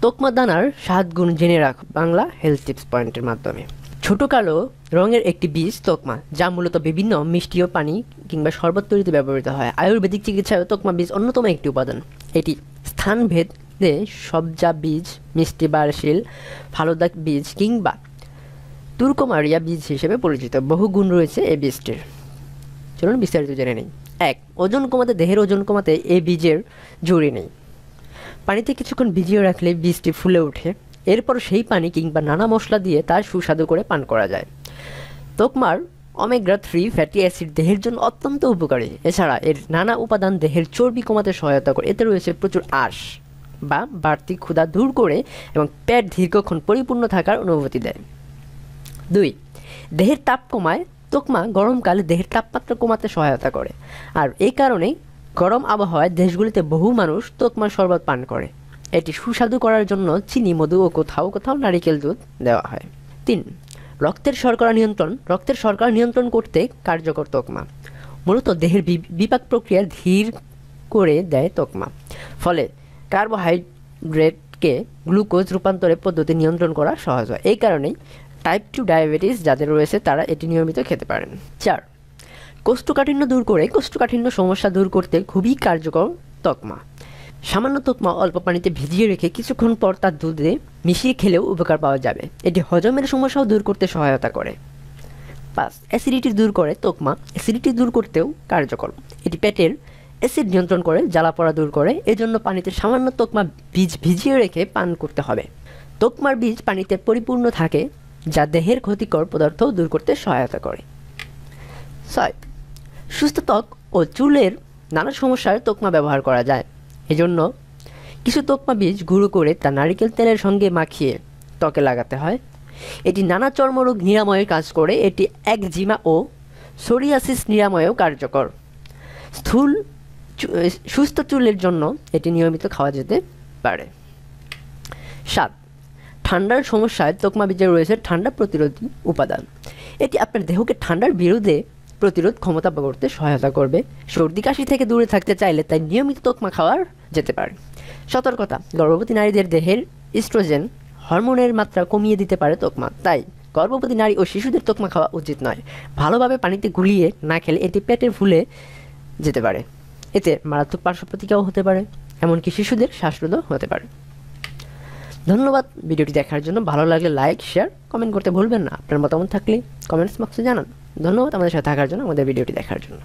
তোকমা দানার 7 গুণ জেনে রাখো বাংলা হেলথ টিপস পয়েন্টের মাধ্যমে। ছোট কালো রঙের একটি বীজ তোকমা, যা মূলত বিভিন্ন মিষ্টি ও পানি কিংবা শরবত তৈরিতে ব্যবহৃত হয়। আয়ুর্বেদিক চিকিৎসায় তোকমা বীজ অন্যতম একটি উপাদান। এটি স্থানভেদে সবজা বীজ, মিষ্টি বারশিল, ফালুদা বীজ কিংবা তুর্কমারিয়া বীজ হিসেবে পরিচিত। বহু গুণ রয়েছে এই বীজটির। চলুন বিস্তারিত জেনে নিই। 1. ওজন কমাতে। দেহের ওজন কমাতে এই বীজের জরুরি নেই। পানিতে কিছুক্ষণ ভিজিয়ে রাখলে বীজটি ফুলে ওঠে। এরপর সেই পানি কিংবা নানা মশলা দিয়ে তার সুস্বাদু করে পান করা যায়। তোকমার ওমেগা 3 ফ্যাটি অ্যাসিড দেহের জন্য অত্যন্ত উপকারী। এছাড়া এর নানা উপাদান দেহের চর্বি কমাতে সহায়তা করে। এতে রয়েছে প্রচুর আঁশ বা বাড়তি ক্ষুধা দূর করে এবং পেট দীর্ঘক্ষণ পরিপূর্ণ থাকার অনুভূতি দেয়। 2. দেহের তাপ কমায়। তোকমা গরমকালে দেহের তাপমাত্রা কমাতে সহায়তা করে, আর এই কারণেই গরম আবহাওয়ায় দেশগুলিতে বহু মানুষ তোকমার শরবত পান করে। এটি সুস্বাদু করার জন্য চিনি, মধু ও কোথাও কোথাও নারিকেল দুধ দেওয়া হয়। 3. রক্তের শর্করা নিয়ন্ত্রণ। রক্তের শর্করা নিয়ন্ত্রণ করতে কার্যকর তোকমা। মূলত দেহের বিপাক প্রক্রিয়া ধীর করে দেয় তোকমা, ফলে কার্বোহাইড্রেটকে গ্লুকোজ রূপান্তরের পদ্ধতি নিয়ন্ত্রণ করা সহজ হয়। এই কারণেই টাইপ 2 ডায়াবেটিস যাদের রয়েছে তারা এটি নিয়মিত খেতে পারেন। 4. কোষ্ঠকাঠিন্য দূর করে। কোষ্ঠকাঠিন্য সমস্যা দূর করতে খুবই কার্যকর তোকমা। সামান্য তোকমা অল্প পানিতে ভিজিয়ে রেখে কিছুক্ষণ পর তার দুধে মিশিয়ে খেলেও উপকার পাওয়া যাবে। এটি হজমের সমস্যাও দূর করতে সহায়তা করে। 5. অ্যাসিডিটি দূর করে। তোকমা অ্যাসিডিটি দূর করতেও কার্যকর। এটি পেটের অ্যাসিড নিয়ন্ত্রণ করে, জ্বালা পোড়া দূর করে। এজন্য পানিতে সামান্য তোকমা বীজ ভিজিয়ে রেখে পান করতে হবে। তোকমার বীজ পানিতে পরিপূর্ণ থাকে, যা দেহের ক্ষতিকর পদার্থ দূর করতে সহায়তা করে। 6. সুস্থ ত্বক ও চুলের নানা সমস্যার তোকমা ব্যবহার করা যায়। এজন্য কিছু তোকমা বীজ গুঁড়ো করে তা নারিকেল তেলের সঙ্গে মাখিয়ে ত্বকে লাগাতে হয়। এটি নানা চর্মরোগ নিরাময়ের কাজ করে। এটি একজিমা ও সোরিয়াসিস নিরাময়েও কার্যকর। সুস্থ চুলের জন্য এটি নিয়মিত খাওয়া যেতে পারে। 7. ঠান্ডার সমস্যায় তোকমা বীজে রয়েছে ঠান্ডা প্রতিরোধী উপাদান। এটি আপনার দেহকে ঠান্ডার বিরুদ্ধে প্রতিরোধ ক্ষমতা করতে সহায়তা করবে। সর্দি কাশি থেকে দূরে থাকতে চাইলে তাই নিয়মিত তোকমা খাওয়ার যেতে পারে। সতর্কতা: গর্ভবতী নারীদের দেহের ইস্ট্রোজেন হরমোনের মাত্রা কমিয়ে দিতে পারে তোকমা, তাই গর্ভবতী নারী ও শিশুদের তোকমা খাওয়া উচিত নয়। ভালোভাবে পানিতে গুলিয়ে না খেলে এটি পেটে ফুলে যেতে পারে। এতে মারাত্মক পার্শ্ব প্রতিক্রিয়াও হতে পারে, এমনকি শিশুদের শ্বাসরোধও হতে পারে। ধন্যবাদ ভিডিওটি দেখার জন্য। ভালো লাগলে লাইক, শেয়ার, কমেন্ট করতে ভুলবেন না। আপনার মতামত থাকলে কমেন্টস বক্সে জানান। ধন্যবাদ আমাদের সাথে থাকার জন্য, আমাদের ভিডিওটি দেখার জন্য।